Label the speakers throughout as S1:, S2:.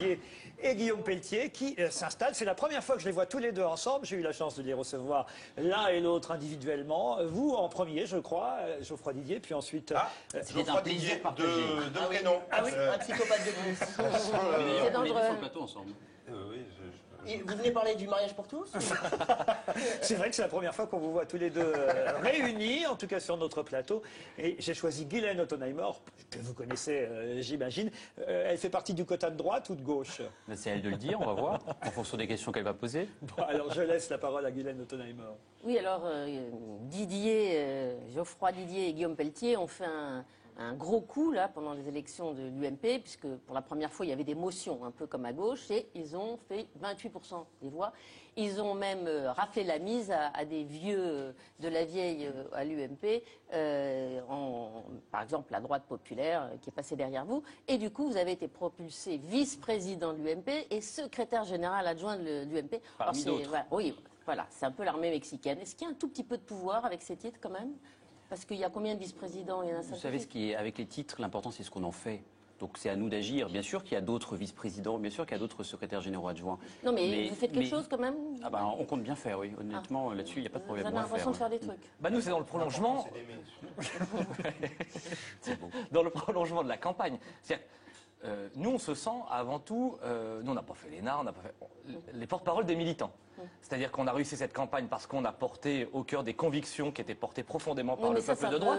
S1: Ruquier et Guillaume Pelletier qui s'installent. C'est la première fois que je les vois tous les deux ensemble. J'ai eu la chance de les recevoir l'un et l'autre individuellement. Vous en premier, je crois, Geoffroy Didier, puis ensuite...
S2: C'était un plaisir partagé.
S3: De prénom.
S1: Ah oui,
S4: Un psychopathe de plus.
S2: C'est dangereux. On est sur le plateau ensemble.
S4: Et vous venez parler du mariage pour tous?
S1: c'est vrai que c'est la première fois qu'on vous voit tous les deux réunis, en tout cas sur notre plateau. Et j'ai choisi Guylaine Ottonheimer, que vous connaissez, j'imagine. Elle fait partie du quota de droite ou de gauche?
S2: C'est à elle de le dire, on va voir, en fonction des questions qu'elle va poser.
S1: Bon, alors je laisse la parole à Guylaine Ottonheimer.
S5: Oui, alors Geoffroy Didier et Guillaume Pelletier ont fait un gros coup là pendant les élections de l'UMP, puisque pour la première fois il y avait des motions un peu comme à gauche, et ils ont fait 28% des voix. Ils ont même raflé la mise à des vieux de la vieille à l'UMP, par exemple la droite populaire qui est passée derrière vous, et du coup vous avez été propulsé vice-président de l'UMP et secrétaire général adjoint de l'UMP.
S2: Parmi d'autres.
S5: Oui, voilà, c'est un peu l'armée mexicaine. Est-ce qu'il y a un tout petit peu de pouvoir avec ces titres quand même? Parce qu'il y a combien de vice-présidents? Il y en a 5.
S2: Vous savez, avec les titres, l'important c'est ce qu'on en fait. Donc c'est à nous d'agir. Bien sûr qu'il y a d'autres vice-présidents, bien sûr qu'il y a d'autres secrétaires généraux adjoints.
S5: Non, mais vous faites quelque chose quand même?
S2: Ah bah, on compte bien faire, oui. Honnêtement, là-dessus, il n'y a pas de problème.
S5: Vous avez l'impression de faire des trucs?
S6: Bah nous, c'est dans le prolongement. Dans le prolongement de la campagne. C'est-à-dire, nous, on se sent avant tout, nous, on n'a pas fait l'ENA, on n'a pas fait les porte-paroles des militants. C'est-à-dire qu'on a réussi cette campagne parce qu'on a porté au cœur des convictions qui étaient portées profondément par le peuple de droite.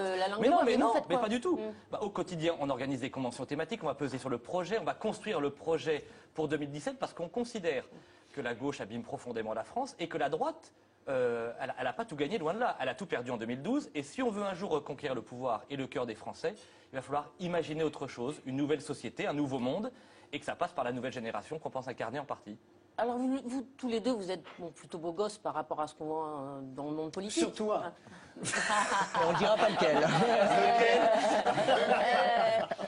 S6: Mais pas du tout. Bah, au quotidien, on organise des conventions thématiques, on va peser sur le projet, on va construire le projet pour 2017 parce qu'on considère que la gauche abîme profondément la France et que la droite, elle n'a pas tout gagné, loin de là. Elle a tout perdu en 2012. Et si on veut un jour reconquérir le pouvoir et le cœur des Français, il va falloir imaginer autre chose, une nouvelle société, un nouveau monde, et que ça passe par la nouvelle génération qu'on pense incarner en partie.
S5: Alors vous tous les deux, vous êtes plutôt beaux gosses par rapport à ce qu'on voit dans le monde politique.
S1: Surtout un.
S4: On ne dira pas lequel.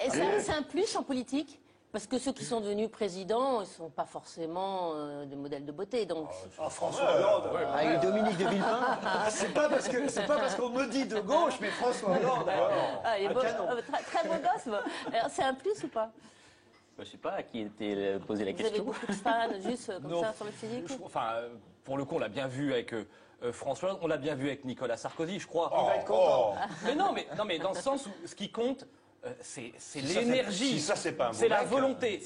S5: C'est un plus en politique? Parce que ceux qui sont devenus présidents, ils ne sont pas forcément des modèles de beauté. Donc...
S1: François Hollande.
S4: Avec Dominique de Villepin.
S1: C'est pas parce qu'on me dit de gauche, mais François Hollande.
S5: il est beau, très beau gosse. Alors c'est un plus ou pas?
S2: Je ne sais pas à qui était posé la
S5: Vous
S2: question.
S5: avez beaucoup de fans, juste comme ça, sur le physique?
S6: Enfin, pour le coup, on l'a bien vu avec François Hollande, on l'a bien vu avec Nicolas Sarkozy, je crois.
S1: Il va être content.
S6: Mais non, mais dans le sens où ce qui compte, c'est l'énergie.
S3: Si ça, c'est pas un
S6: c'est
S3: beau
S6: la
S3: mec.
S6: volonté.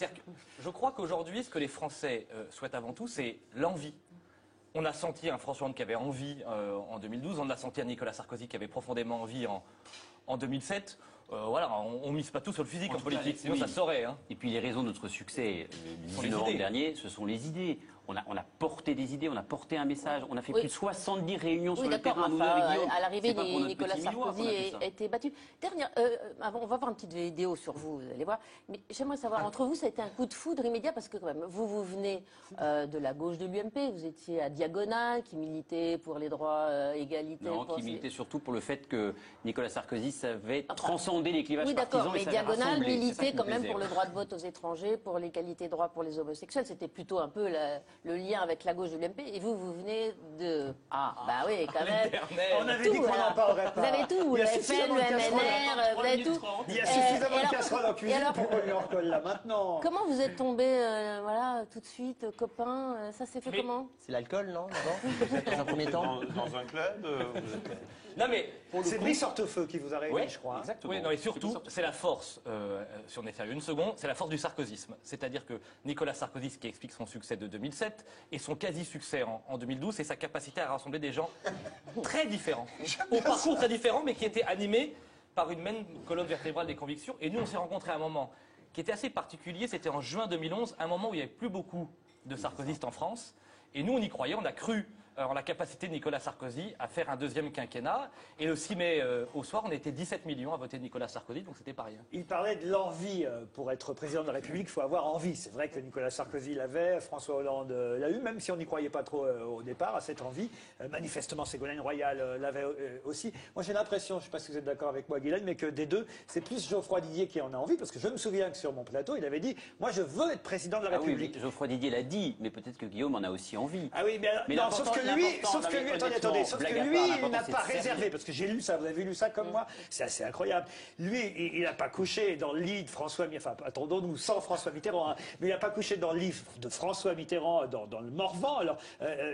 S6: Je crois qu'aujourd'hui, ce que les Français souhaitent avant tout, c'est l'envie. On a senti un François Hollande qui avait envie en 2012, on a senti un Nicolas Sarkozy qui avait profondément envie en 2007. Voilà, on mise pas tout sur le physique en politique, sinon ça saurait. Hein.
S2: Et puis les raisons de notre succès le
S6: sont
S2: 18
S6: les
S2: novembre
S6: idées.
S2: dernier, ce sont les idées. On a porté des idées, on a porté un message, on a fait plus de 70 réunions sur le terrain. Nous, avec Guillaume.
S5: À l'arrivée,
S2: C'est pas pour notre
S5: Nicolas
S2: petit Millois
S5: Sarkozy
S2: qu'on a fait ça.
S5: a été battu. Dernière, on va voir une petite vidéo sur vous, vous allez voir. Mais j'aimerais savoir, entre vous, ça a été un coup de foudre immédiat, parce que quand même, vous venez de la gauche de l'UMP, vous étiez à Diagonale, qui militait pour les droits égalité.
S2: Non, qui militait surtout pour le fait que Nicolas Sarkozy savait transcender les clivages
S5: Oui, d'accord,
S2: partisans et
S5: mais
S2: savait
S5: Diagonale
S2: rassembler. C'est ça
S5: militait
S2: qui
S5: quand
S2: me
S5: même
S2: plaisait,
S5: pour le
S2: ouais.
S5: droit de vote aux étrangers, pour l'égalité de droits pour les homosexuels. C'était plutôt un peu le lien avec la gauche de l'UMP. Et vous venez de... Ah, bah oui, quand même.
S1: On avait dit qu'on n'en parlerait pas.
S5: Vous avez tout,
S1: Il y a
S5: le FN,
S1: suffisamment
S5: le
S1: de casseroles.
S5: MNR, vous avez tout.
S1: Il y a suffisamment
S5: Et
S1: de
S5: alors-
S1: casseroles en
S5: et
S1: cuisine
S5: alors-
S1: pour qu'on lui en recolle là maintenant.
S5: Comment vous êtes tombé, voilà, tout de suite, copain ça s'est fait comment?
S4: C'est l'alcool, non, d'abord? Dans un premier temps.
S3: Dans un club, vous êtes...
S6: Non mais
S1: C'est Brice Hortefeux qui vous a réuni,
S6: oui,
S1: je crois.
S6: exactement. Oui, non, et surtout, c'est la force, si on est sérieux une seconde, c'est la force du sarkozysme. C'est-à-dire que Nicolas Sarkozy, ce qui explique son succès de 2007, et son quasi-succès en 2012, c'est sa capacité à rassembler des gens très différents, au parcours très différent, mais qui étaient animés par une même colonne vertébrale des convictions. Et nous, on s'est rencontrés à un moment qui était assez particulier, c'était en juin 2011, un moment où il n'y avait plus beaucoup de sarkozystes en France. Et nous, on y croyait, on a cru en la capacité de Nicolas Sarkozy à faire un deuxième quinquennat. Et le 6 mai au soir, on était 17 millions à voter Nicolas Sarkozy, donc c'était pas rien.
S1: Il parlait de l'envie. Pour être président de la République, il faut avoir envie. C'est vrai que Nicolas Sarkozy l'avait, François Hollande l'a eu, même si on n'y croyait pas trop au départ à cette envie. Manifestement, Ségolène Royal l'avait aussi. Moi, j'ai l'impression, je ne sais pas si vous êtes d'accord avec moi, Guylaine, mais que des deux, c'est plus Geoffroy Didier qui en a envie, parce que je me souviens que sur mon plateau, il avait dit « Moi, je veux être président de la
S2: Ah oui,
S1: République
S2: mais Geoffroy Didier l'a dit, mais peut-être que Guillaume en a aussi envie.
S1: Ah oui, mais,
S2: Mais
S1: non,
S2: l'important,
S1: sauf que que lui,
S2: l'important.
S1: sauf
S2: Non,
S1: que
S2: mais
S1: lui,
S2: honnêtement,
S1: sauf
S2: blague
S1: que
S2: à
S1: lui,
S2: part,
S1: il
S2: l'important,
S1: n'a
S2: c'est
S1: pas
S2: de servir.
S1: réservé, parce que j'ai lu ça, vous avez lu ça comme moi, c'est assez incroyable. Lui, il n'a pas couché dans le lit de François Mitterrand, enfin, attendons-nous, sans François Mitterrand, hein, mais il n'a pas couché dans le lit de François Mitterrand dans le Morvan. Alors,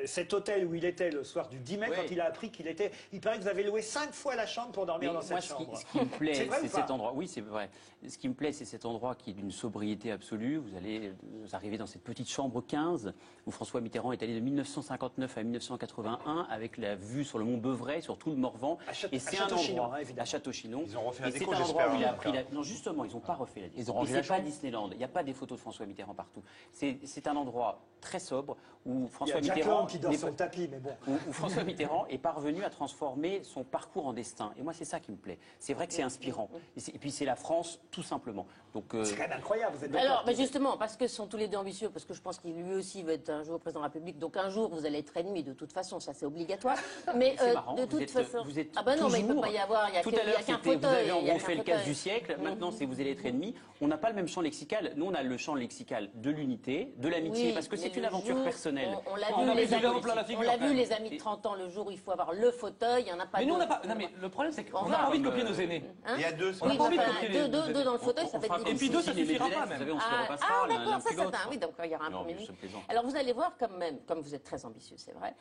S1: cet hôtel où il était le soir du 10 mai,
S2: Oui.
S1: quand il a appris qu'il était, il paraît que vous avez loué 5 fois la chambre pour dormir
S2: Mais
S1: dans
S2: moi,
S1: cette chambre.
S2: ce qui me plaît,
S1: C'est vrai ou
S2: c'est
S1: pas
S2: cet endroit. Oui, c'est vrai. Ce qui me plaît, c'est cet endroit qui est d'une sobriété absolue. Vous allez arriver dans cette petite chambre 15 où François Mitterrand est allé de 1959 à 1981 avec la vue sur le mont Beuvray, sur tout le Morvan.
S1: À
S2: Et c'est un
S1: Château-Chinon,
S2: endroit
S1: hein, évidemment.
S2: à Château-Chinon.
S3: Ils ont refait la
S2: Et c'est
S3: déco,
S2: un endroit où il a
S3: j'espère,
S2: appris.
S3: hein.
S2: Non, justement, ils n'ont pas refait la déco.
S4: Ils ont rangé
S2: Et
S4: la
S2: c'est pas
S4: chambre.
S2: Disneyland. Il n'y a pas des photos de François Mitterrand partout. C'est un endroit très sobre où
S1: Il y
S2: François
S1: a Jack
S2: Mitterrand
S1: Lang qui dort
S2: n'est
S1: sur
S2: pas-
S1: le tapis, mais bon.
S2: où François Mitterrand est parvenu à transformer son parcours en destin. Et moi, c'est ça qui me plaît. C'est vrai que c'est inspirant. Et puis, c'est la France, tout simplement. Donc,
S1: C'est quand même incroyable, vous êtes d'accord?
S5: Alors, justement, parce que ce sont tous les deux ambitieux, parce que je pense qu'il lui aussi veut être un jour président de la République, donc un jour vous allez être ennemi de toute façon, ça c'est obligatoire. Mais
S2: c'est marrant,
S5: de toute façon,
S2: vous êtes
S5: ah ben non, mais il peut
S2: toujours-
S5: pas y avoir, il y a
S2: Tout
S5: qu'un
S2: à l'heure,
S5: qu'un
S2: c'était vous avez en
S5: fauteuil. il y a
S2: gros fait
S5: qu'un
S2: le casse
S5: fauteuil.
S2: du siècle. Maintenant, c'est vous allez être ennemi. On n'a pas le même champ lexical. Nous, on a le champ lexical de l'unité, de l'amitié,
S5: Oui,
S2: parce que
S5: mais
S2: c'est une
S5: le
S2: aventure
S5: jour,
S2: personnelle.
S5: On l'a
S6: On
S5: vu,
S6: a
S5: les
S6: mis
S5: amis,
S6: en plein la figure,
S5: on l'a
S6: quand
S5: vu,
S6: même.
S5: les amis de 30 ans, le jour où il faut avoir le fauteuil, il n'y en a pas
S6: Mais nous, on
S5: deux.
S6: n'a pas. Non, mais le problème, c'est qu'on
S5: On
S6: n'a
S5: va.
S6: pas envie de copier nos aînés.
S5: Hein
S3: Il y a deux.
S6: On a
S5: Oui,
S6: pas envie de
S5: enfin,
S6: copier les
S5: deux dans le fauteuil, ça va être
S2: fera
S5: difficile.
S6: Et puis deux, ça
S2: comme
S6: suffira
S2: ciné
S6: pas,
S2: Médès,
S6: même.
S2: Vous savez, on se le repassera l'un
S5: d'accord,
S2: puis
S5: ça c'est
S2: l'autre.
S5: un. Oui, donc il y aura un
S2: Non,
S5: premier
S2: mais je
S5: ministre.
S2: plaisante.
S5: Alors vous allez voir quand même, comme vous êtes très ambitieux, c'est vrai,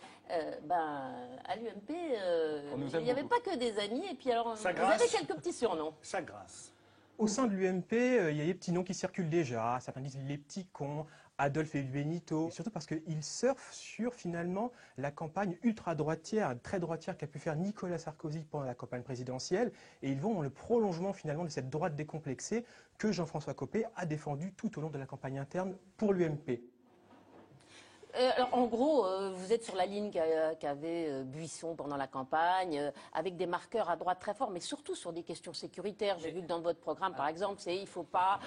S5: à l'UMP,
S6: On nous
S5: il
S6: aime
S5: n'y avait
S6: beaucoup.
S5: pas que des amis, et puis alors,
S1: Ça
S5: vous
S1: grasse.
S5: avez quelques petits surnoms.
S1: Ça grâce.
S7: Au sein de l'UMP, il y a des petits noms qui circulent déjà. Certains disent les petits cons, Adolphe et Benito. Surtout parce qu'ils surfent sur finalement la campagne ultra-droitière, très droitière qu'a pu faire Nicolas Sarkozy pendant la campagne présidentielle. Et ils vont dans le prolongement finalement de cette droite décomplexée que Jean-François Copé a défendue tout au long de la campagne interne pour l'UMP.
S5: Alors, en gros, vous êtes sur la ligne qu'avait Buisson pendant la campagne, avec des marqueurs à droite très forts, mais surtout sur des questions sécuritaires. J'ai vu que dans votre programme, par exemple, c'est il faut pas,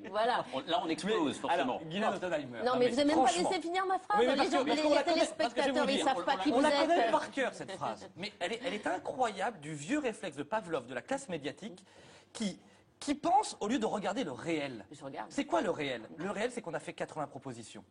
S5: voilà.
S2: Là, on explose, forcément.
S6: Alors, Guylaine Ottenheimer.
S5: Non, mais vous n'avez même pas
S6: franchement.
S5: laissé finir ma phrase.
S6: Oui, mais parce que-
S5: les
S6: parce qu'on la connaît, parce que je vais
S5: téléspectateurs,
S6: vous
S5: ils
S6: dire,
S5: savent pas qui
S6: On
S5: vous
S6: la connaît
S5: êtes.
S6: par cœur, cette phrase. Mais elle est incroyable du vieux réflexe de Pavlov, de la classe médiatique, qui pense au lieu de regarder le réel.
S5: Je regarde.
S6: C'est quoi le réel? Le réel, c'est qu'on a fait 80 propositions.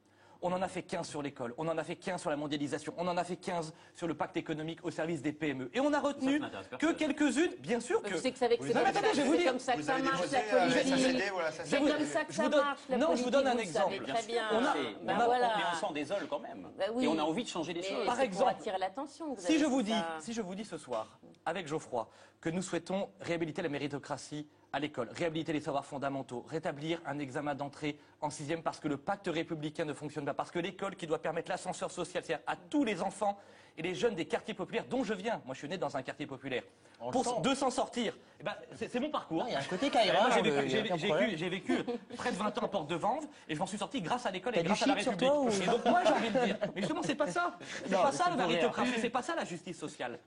S6: On en a fait 15 sur l'école, on en a fait 15 sur la mondialisation, on en a fait 15 sur le pacte économique au service des PME. Et on a retenu
S2: m'intéresse
S6: que
S2: personne.
S6: quelques-unes, bien sûr
S5: Mais
S6: que...
S5: vous savez que c'est avec
S6: Non, mais attendez, je vais vous dire.
S5: comme ça que
S3: Vous
S5: ça
S3: avez
S5: marche,
S3: déposé
S5: la
S3: avec
S5: politique.
S3: SACD, voilà, ça
S5: C'est
S3: c'est-
S5: comme ça que
S6: je
S5: ça
S6: vous donne-
S5: marche, la
S6: non, je vous
S5: politique,
S6: donne un
S5: vous le savez
S6: exemple.
S5: très bien.
S6: On a-
S5: Ben
S2: On a-
S5: voilà.
S2: Mais on s'en désole quand même.
S5: Ben oui.
S2: Et on a envie de changer les
S5: Mais
S2: choses.
S6: Par
S5: c'est
S6: exemple,
S5: pour attirer l'attention. que vous
S6: Si
S5: avez
S6: je
S5: fait
S6: vous dis,
S5: ça.
S6: si je vous dis ce soir, avec Geoffroy, que nous souhaitons réhabiliter la méritocratie à l'école, réhabiliter les savoirs fondamentaux, rétablir un examen d'entrée en 6e parce que le pacte républicain ne fonctionne pas, parce que l'école qui doit permettre l'ascenseur social, c'est-à-dire à tous les enfants et les jeunes des quartiers populaires dont je viens, moi je suis né dans un quartier populaire, de s'en sortir, eh ben, c'est mon parcours.
S4: Il y a un côté
S6: Moi,
S4: Kaira.
S6: j'ai vécu près de 20 ans à Porte de Vanves et je m'en suis sorti grâce à l'école et
S4: T'as du
S6: grâce à la
S4: chic sur
S6: République.
S4: toi, ou-
S6: Et donc moi j'ai envie de dire, mais justement c'est pas ça. C'est
S4: Non,
S6: pas
S4: mais
S6: ça
S4: c'est
S6: la
S4: pour rire.
S6: méritocratie, c'est pas ça la justice sociale.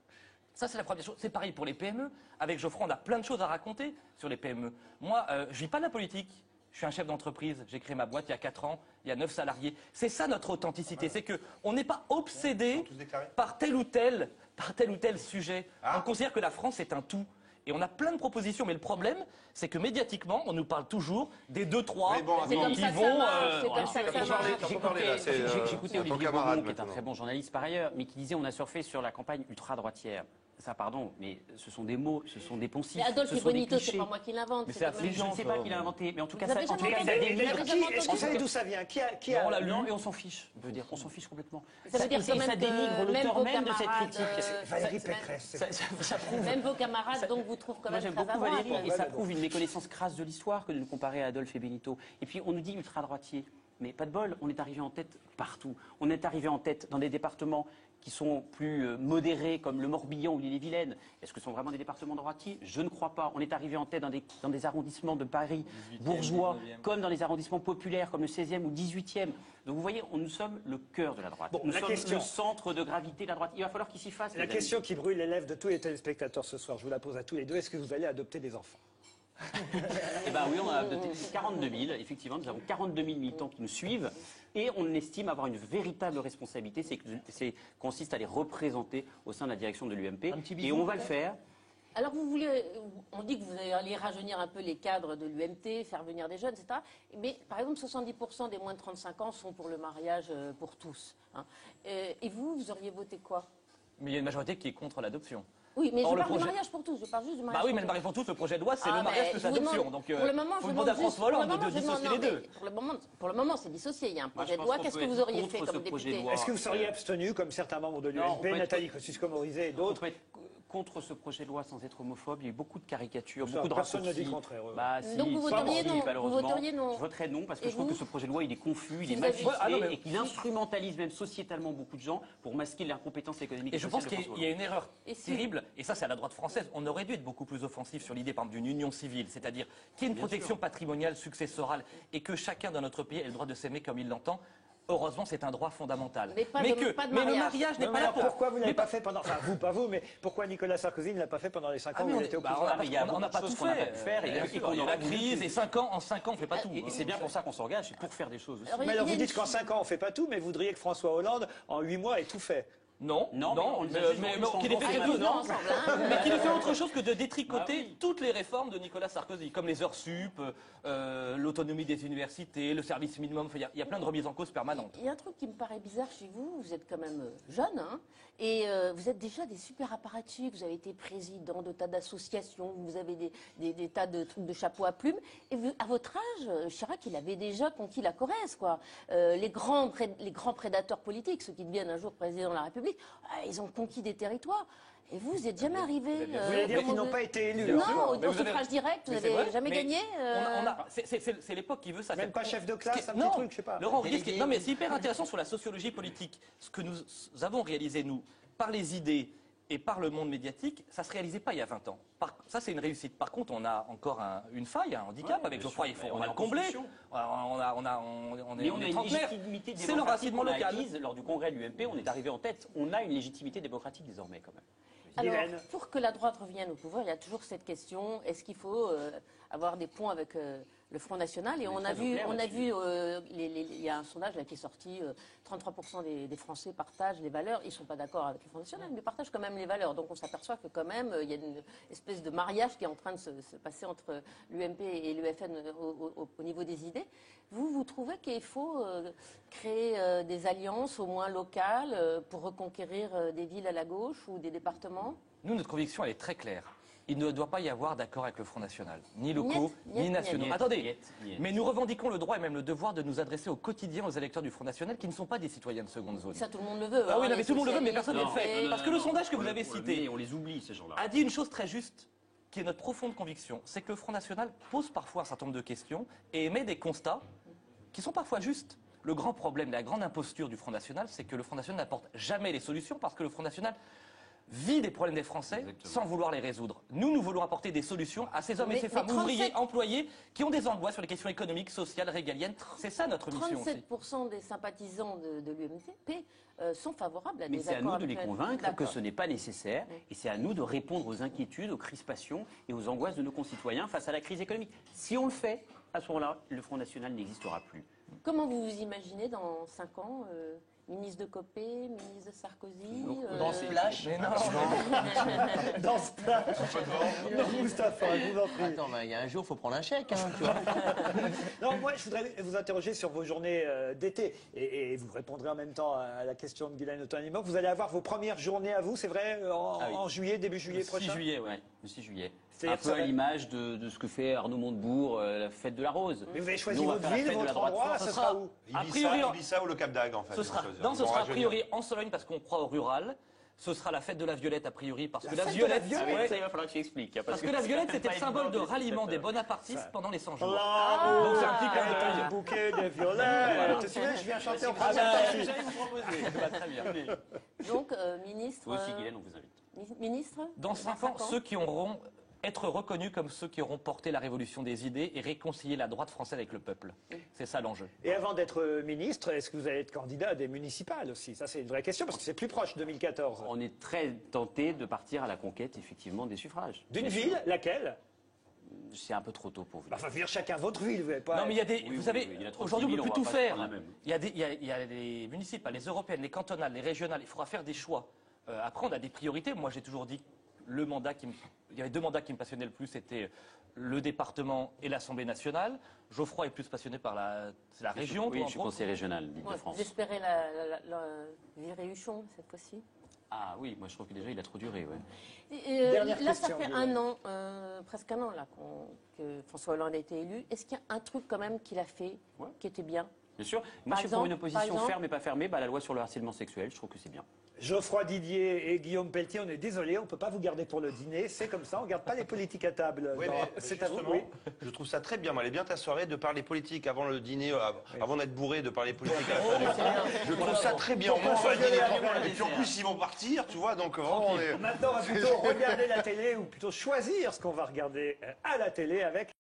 S6: Ça, c'est la première chose. C'est pareil pour les PME. Avec Geoffroy, on a plein de choses à raconter sur les PME. Moi, je vis pas de la politique. Je suis un chef d'entreprise. J'ai créé ma boîte il y a 4 ans. Il y a 9 salariés. C'est ça notre authenticité. C'est qu'on n'est pas obsédé
S3: tous déclarés.
S6: par tel ou tel sujet. On considère que la France est un tout. Et on a plein de propositions, mais le problème, c'est que médiatiquement, on nous parle toujours des 2-3
S3: Mais bon,
S5: C'est comme
S6: qui
S5: ça que ça
S6: vont.
S5: marche, c'est comme ça que ça
S3: T'entends parler,
S5: marche.
S3: t'entends parler, là, c'est,
S2: J'écoutais
S3: c'est ton
S2: Olivier
S3: camarade
S2: Beaumont, qui est un
S3: maintenant.
S2: très bon journaliste par ailleurs, mais qui disait on a surfé sur la campagne ultra-droitière. Ça, pardon, mais ce sont des mots, ce sont des poncifs,
S5: Mais Adolphe
S2: ce sont des
S5: Bonito, c'est
S2: clichés.
S5: pas moi qui l'invente.
S6: Mais
S5: c'est
S6: c'est
S5: quand même-
S2: Mais je ne sais pas qui l'a inventé, mais en tout cas,
S5: Vous avez
S2: ça, en tout
S5: jamais
S2: cas,
S5: entendu
S2: ça
S5: Vous avez jamais entendu
S1: Vous savez d'où ça vient? Qui
S6: Non, on
S1: a
S6: l'a lu.
S2: non, et on s'en fiche. Je veux dire, on s'en fiche complètement.
S5: Ça veut dire
S2: et
S5: quand même
S2: ça dénigre
S5: que même
S2: l'auteur
S5: vos
S2: même de cette
S5: camarades,
S2: critique.
S1: Valérie Pécresse.
S2: Ça prouve.
S5: Même vos camarades, donc, vous trouvent quand
S2: Moi
S5: même
S2: j'aime
S5: très
S2: beaucoup
S5: à droite.
S2: Valérie et ça prouve une méconnaissance crasse de l'histoire que de nous comparer à Adolphe et Benito. Et puis on nous dit ultra-droitier. Mais pas de bol, on est arrivé en tête partout. On est arrivé en tête dans des départements qui sont plus modérés comme le Morbihan ou l'Ille-et-Vilaine. Est-ce que ce sont vraiment des départements droitiers? Je ne crois pas. On est arrivé en tête dans des arrondissements de Paris bourgeois,
S6: 19e.
S2: comme dans les arrondissements populaires comme le 16e ou 18e. Donc vous voyez, nous sommes le cœur de la droite.
S1: Bon,
S2: nous
S1: la
S2: sommes
S1: question-
S2: le centre de gravité de la droite. Il va falloir qu'ils s'y fassent.
S1: La
S2: les amis.
S1: question qui brûle les lèvres de tous les téléspectateurs ce soir, je vous la pose à tous les deux, est-ce que vous allez adopter des enfants?
S2: Eh ben oui, on a adopté 42 000, effectivement, nous avons 42 000 militants qui nous suivent et on estime avoir une véritable responsabilité, c'est consiste à les représenter au sein de la direction de l'UMP
S4: Un petit
S2: et
S4: bisou,
S2: on va le
S4: peut-être
S2: faire.
S5: Alors on dit que vous allez rajeunir un peu les cadres de l'UMT, faire venir des jeunes, etc. Mais par exemple, 70% des moins de 35 ans sont pour le mariage pour tous. Hein. Et vous auriez voté quoi?
S6: Mais il y a une majorité qui est contre l'adoption.
S5: Oui, mais
S6: Or,
S5: je
S6: le
S5: parle du
S6: projet-
S5: mariage pour tous, je parle juste du mariage
S6: Bah oui,
S5: pour
S6: mais le
S5: tous.
S6: mariage pour tous, le projet de loi, c'est
S5: Ah,
S6: le mariage
S5: mais
S6: plus
S5: je vous
S6: l'adoption.
S5: demande-
S6: Donc,
S5: pour le moment,
S6: faut
S5: je
S6: demander à
S5: demande juste-
S6: François Hollande
S5: pour le
S6: de
S5: moment, je demande-
S6: dissocier les
S5: non,
S6: deux.
S5: mais pour le moment, c'est dissocié. Il y a un
S2: Moi,
S5: projet
S2: je
S5: de
S2: pense
S5: loi.
S2: qu'on
S5: Qu'est-ce
S2: peut
S5: que
S2: être
S5: vous auriez
S2: contre
S5: fait
S2: ce
S5: comme
S2: projet de
S5: député?
S2: loi.
S1: Est-ce que vous seriez abstenu, comme certains membres de
S2: Non, on
S1: l'UMP,
S2: peut être-
S1: Nathalie Kosciusko-Morizet et
S2: On
S1: d'autres?
S2: peut être contre ce projet de loi sans être homophobe. Il y a eu beaucoup de caricatures,
S1: Ça,
S2: beaucoup de
S1: personne ne
S2: raccourcis.
S1: dit le contraire, ouais.
S2: Bah, si,
S5: Donc vous
S2: si,
S5: voteriez
S2: si,
S5: non, vous
S2: malheureusement.
S5: voteriez non.
S2: Je voterais non parce que
S5: Et
S2: je trouve
S5: vous
S2: que ce projet de loi il est confus, il
S5: Si
S2: est
S5: vous
S2: mal
S5: avez-
S2: ficelé
S6: Ah non, mais-
S2: et qu'il instrumentalise même sociétalement beaucoup de gens pour masquer l'incompétence économique.
S6: Et je pense qu'il y a une erreur
S5: Et si-
S6: terrible, et ça c'est à la droite française, on aurait dû être beaucoup plus offensif sur l'idée par exemple d'une union civile, c'est-à-dire qu'il y ait une protection patrimoniale, successorale, et que chacun dans notre pays ait le droit de s'aimer comme il l'entend. Heureusement, c'est un droit fondamental.
S5: Mais pas de
S6: le
S5: mariage.
S6: mariage n'est
S1: Non,
S6: pas
S1: mais
S6: là
S1: alors
S6: pour...
S1: pourquoi vous ne l'avez
S6: mais
S1: pas fait pendant... Enfin, vous, pas vous, mais pourquoi Nicolas Sarkozy ne l'a pas fait pendant les 5
S6: Ah,
S1: ans
S6: mais
S1: où
S6: on
S1: il était au
S6: bah,
S1: pouvoir?
S2: mais il y a
S6: on n'a
S2: beaucoup
S6: pas
S2: de
S6: tout
S2: choses qu'on n'a
S6: fait.
S2: pas pu faire, et
S6: Bien
S2: qu'on
S6: sûr, il y a
S2: aurait
S6: la
S2: voulu
S6: crise,
S2: faire.
S6: et en 5 ans, on ne fait pas tout.
S2: Et c'est bien pour ça qu'on s'engage, c'est pour faire des choses aussi.
S5: Alors,
S1: Mais alors
S5: il y a
S1: vous
S5: une-
S1: dites qu'en 5 ans on fait pas tout, mais vous voudriez que François Hollande, en 8 mois, ait tout fait.
S6: Non,
S2: Non, mais on les a juste
S6: mais
S2: ensemble.
S6: qu'il ait fait
S5: Ah,
S6: quelque
S5: ils
S6: chose,
S5: vont
S6: non.
S5: ensemble, hein.
S6: Mais qu'il ait fait autre chose que de détricoter
S2: Ah oui.
S6: toutes les réformes de Nicolas Sarkozy, comme les heures sup, l'autonomie des universités, le service minimum. Enfin, il y a plein de remises en cause permanentes.
S5: Il y a un truc qui me paraît bizarre chez vous. Vous êtes quand même jeune, hein, et vous êtes déjà des super apparatchiks. Vous avez été président de tas d'associations, vous avez des tas de trucs de chapeau à plumes. Et vous, à votre âge, Chirac, il avait déjà conquis la Corrèze, quoi. Les grands prédateurs politiques, ceux qui deviennent un jour président de la République, ils ont conquis des territoires. Et vous n'êtes jamais arrivé.
S1: Vous voulez dire qu'ils n'ont pas été élus?
S5: Non,
S1: hein.
S5: au
S6: Mais vous avez-
S5: suffrage direct, vous
S6: Mais c'est
S5: n'avez
S6: vrai,
S5: jamais
S6: mais
S5: gagné.
S6: C'est l'époque qui veut ça.
S1: Même pas chef de classe, un petit
S6: Non,
S1: truc, je sais pas.
S6: Laurent, non mais c'est hyper intéressant sur la sociologie politique. Ce que nous avons réalisé, nous, par les idées et par le monde médiatique, ça ne se réalisait pas il y a 20 ans. Ça, c'est une réussite. Par contre, on a encore une faille, un handicap avec Geoffroy. On va le combler. On
S2: Mais on a
S6: est
S2: une
S6: trentenaire.
S2: légitimité
S6: C'est
S2: démocratique
S6: l'enracinement
S2: qu'on a
S6: local.
S2: acquise lors du congrès de l'UMP, on est arrivé en tête. On a une légitimité démocratique désormais quand même.
S5: Alors,
S1: Irène.
S5: pour que la droite revienne au pouvoir, il y a toujours cette question, est-ce qu'il faut avoir des ponts avec le Front National? Et
S2: On est
S5: on a
S2: très
S5: vu,
S2: au clair
S5: il y a un sondage là, qui est sorti, 33% des Français partagent les valeurs. Ils ne sont pas d'accord avec le Front National, mais partagent quand même les valeurs. Donc on s'aperçoit que quand même, il y a une espèce de mariage qui est en train de se passer entre l'UMP et l'UFN au niveau des idées. Vous trouvez qu'il faut créer des alliances, au moins locales, pour reconquérir des villes à la gauche ou des départements?
S6: Nous, notre conviction, elle est très claire. Il ne doit pas y avoir d'accord avec le Front National, ni locaux,
S5: Niet,
S6: ni
S5: niet,
S6: nationaux.
S5: niet.
S6: Attendez,
S2: Niet.
S6: mais nous revendiquons le droit et même le devoir de nous adresser au quotidien aux électeurs du Front National qui ne sont pas des citoyens de seconde zone.
S5: Ça, tout le monde le veut.
S6: Ah oui,
S5: hein,
S6: non, mais
S5: les
S6: tout le monde le veut, mais personne ne le
S5: socialistes,
S6: fait.
S5: et-
S6: Parce que le sondage que vous avez cité
S2: On les oublie, ces gens-là.
S6: a dit une chose très juste, qui est notre profonde conviction, c'est que le Front National pose parfois un certain nombre de questions et émet des constats qui sont parfois justes. Le grand problème, la grande imposture du Front National, c'est que le Front National n'apporte jamais les solutions parce que le Front National vit des problèmes des Français
S2: Exactement.
S6: sans vouloir les résoudre. Nous voulons apporter des solutions à ces hommes et
S5: Mais-
S6: ces femmes,
S5: mais 37
S6: ouvriers, employés, qui ont des angoisses sur les questions économiques, sociales, régaliennes. C'est ça notre mission aussi.
S5: 37% des sympathisants de l'UMP sont favorables à
S2: Mais
S5: des
S2: c'est à
S5: accords
S2: nous de
S5: avec
S2: les
S5: le-
S2: convaincre que
S5: D'accord.
S2: ce n'est pas nécessaire et c'est à nous de répondre aux inquiétudes, aux crispations et aux angoisses de nos concitoyens face à la crise économique. Si on le fait, à ce moment-là, le Front National n'existera plus.
S5: Comment vous vous imaginez dans 5 ans ministre de Copé, ministre de Sarkozy
S4: Dans Splash.
S6: Mais non,
S1: Dans ce plat. Non, Moustapha, je vous en prie.
S4: Attends, bah, il y a un jour, il faut prendre un chèque, hein, tu vois.
S1: Non, moi, je voudrais vous interroger sur vos journées d'été. Et vous répondrez en même temps à la question de Guylaine Autain-Limoux. Vous allez avoir vos premières journées à vous, c'est vrai,
S2: Ah oui.
S1: en juillet, début juillet
S2: Le 6
S1: prochain?
S2: juillet, ouais. Le 6 juillet.
S1: C'est-à-dire
S2: Un
S1: que
S2: peu
S1: ça
S2: à
S1: va-
S2: l'image de ce que fait Arnaud Montebourg, la fête de la Rose.
S1: Mais vous avez choisi
S2: Nous, on va
S1: votre
S2: faire la
S1: ville,
S2: fête de la
S1: votre
S2: droite
S1: endroit,
S2: France.
S1: ce sera où?
S6: A priori,
S3: Ibiza ou le Cap d'Agde, en fait.
S6: ce
S3: ils vont
S6: sera,
S3: choisir.
S6: non,
S3: Ils
S6: ce
S3: vont
S6: sera a
S3: rajeunir.
S6: priori en Sologne parce qu'on croit au rural. Ce sera la fête de la Violette a priori parce que
S1: La
S6: la
S1: fête de
S6: Violette,
S1: la Violette.
S2: Ah oui,
S6: ouais,
S2: ça, il va falloir que tu expliques.
S6: parce que la Violette c'était le symbole de ralliement des bonapartistes pendant les 100 jours.
S1: L'amour
S6: Donc c'est un petit clin
S1: est
S6: d'œil.
S1: un bouquet de violettes. Tu te souviens, je viens chanter en
S6: Ah
S1: première
S6: bah,
S1: partie.
S6: j'allais vous proposer. Bah, très bien.
S5: Donc, ministre.
S2: Toi aussi, Guylaine, on vous invite.
S5: Ministre
S6: Dans 5 ans, ceux qui auront être reconnus comme ceux qui auront porté la révolution des idées et réconcilier la droite française avec le peuple. C'est ça l'enjeu.
S1: Et avant d'être ministre, est-ce que vous allez être candidat à des municipales aussi? Ça, c'est une vraie question parce que c'est plus proche, 2014.
S2: On est très tenté de partir à la conquête, effectivement, des suffrages.
S1: D'une
S2: Bien sûr.
S1: ville, laquelle?
S2: C'est un peu trop tôt pour vous dire.
S1: Enfin, je veux dire, chacun votre ville, vous n'avez pas...
S6: Non, mais il y a des.
S2: Oui,
S6: vous
S2: oui,
S6: savez,
S2: oui, il y a trop de
S6: aujourd'hui, on ne
S2: villes,
S6: peut plus
S2: on
S6: tout
S2: va pas
S6: faire.
S2: faire la même.
S6: Il y a les municipales, les européennes, les cantonales, les régionales. Il faudra faire des choix. Après, on a des priorités. Moi, j'ai toujours dit il y avait deux mandats qui me passionnaient le plus, c'était le département et l'Assemblée nationale. Geoffroy est plus passionné par la région.
S2: Oui,
S6: toi,
S2: je suis
S6: entre autres.
S2: conseiller régional
S5: Ouais,
S2: d'Île-de-France.
S5: vous espérez virer Huchon cette fois-ci?
S2: Ah oui, moi je trouve que déjà il a trop duré. Ouais.
S1: Dernière
S5: Là, ça
S1: question,
S5: fait
S1: Guylaine.
S5: un an, presque un an là, que François Hollande a été élu. Est-ce qu'il y a un truc quand même qu'il a fait
S2: Ouais.
S5: qui était bien?
S2: Bien sûr.
S5: Par
S2: Moi je suis pour
S5: exemple-
S2: une
S5: par
S2: opposition
S5: exemple
S2: ferme et pas fermée. La loi sur le harcèlement sexuel, je trouve que c'est bien.
S1: Geoffroy Didier et Guillaume Pelletier, on est désolé, on ne peut pas vous garder pour le dîner. C'est comme ça, on ne garde pas les politiques à table.
S3: Oui,
S1: Non,
S3: mais
S1: c'est à vous,
S3: justement,
S1: oui.
S3: je trouve ça très bien. Moi, elle est bien ta soirée de parler politique avant le dîner, avant d'être bourré, de parler politique à la fin du Je trouve ça très bien. Au moins, on va dîner tranquille. Et puis en plus, ils vont partir, tu vois, donc vraiment, on est...
S1: Maintenant, on va plutôt regarder la télé ou plutôt choisir ce qu'on va regarder à la télé avec